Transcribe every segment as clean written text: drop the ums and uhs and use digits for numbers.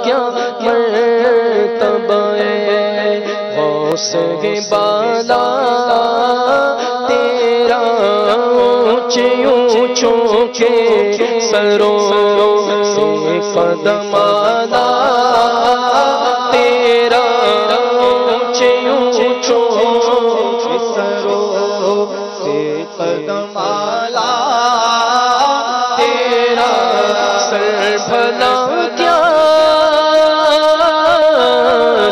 کیا مرتبہ غوث بالا تیرا اونچے اونچوں کے سروں سے قدم آلا تیرا اونچے اونچوں کے سروں سے قدم آلا تیرا سر بھلا کیا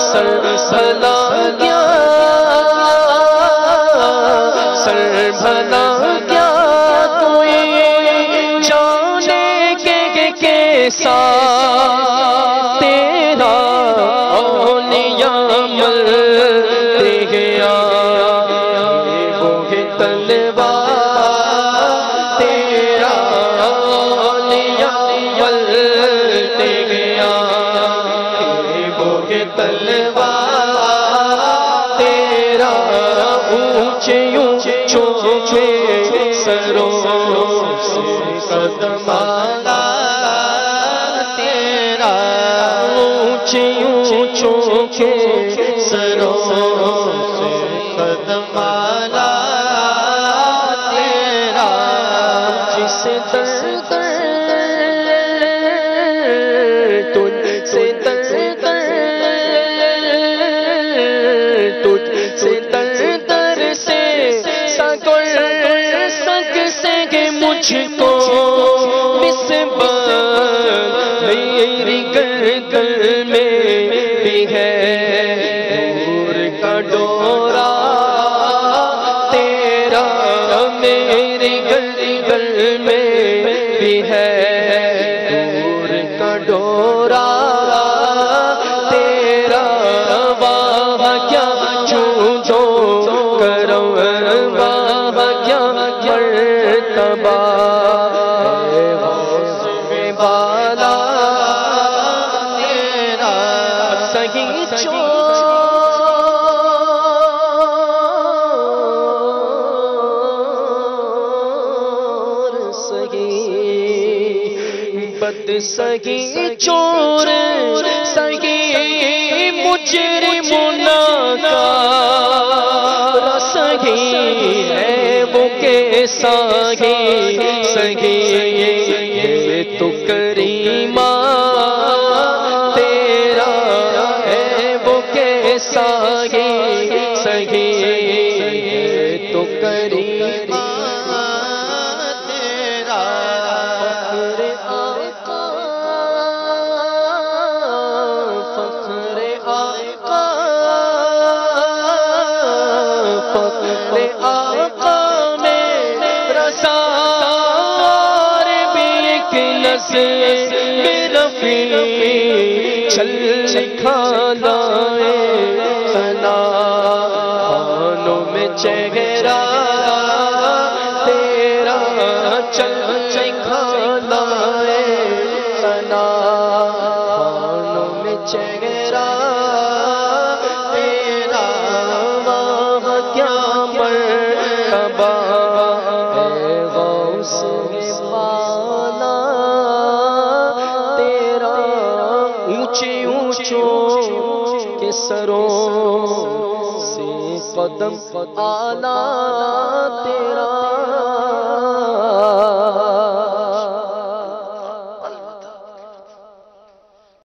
سر بھلا کیا سر بھلا کیا کوئی جانے کے کیسا تیرا اولیاء ملتے گیا وہ ہے تلوار تیرا اولیاء ملتے گیا وہ ہے تلوار تیرا اونچے اونچوں کے سروں سے قدم آلا تیرا اونچے اونچوں کے سروں سے قدم آلا تیرا جس در تجھ سے مجھ کو نسبت میری گردن میں بھی ہے نور کا ڈورا تیرا میری گردن میں بھی ہے نور کا ڈورا تیرا واہ کیا چونچو کرو واہ کیا مرتبہ بالا تیرا سہی چور سہی بد سہی چور سہی مجرم ناکار سہی ہے وہ کیسا ہی سہی یہ تو کریمہ تیرا ہے وہ کیسا ہی سہی یہ تو کریمہ تیرا فخر آقا فخر آقا میرا سار بھی ایک نظر رفیع چل کھانا سنا خانوں میں چہرہ تیرا چل کھانا سنا خانوں میں چہرہ تیرا واہ کیا مرتبہ غوث بالا تیرا اونچے اونچوں کے سروں سے قدم آلا تیرا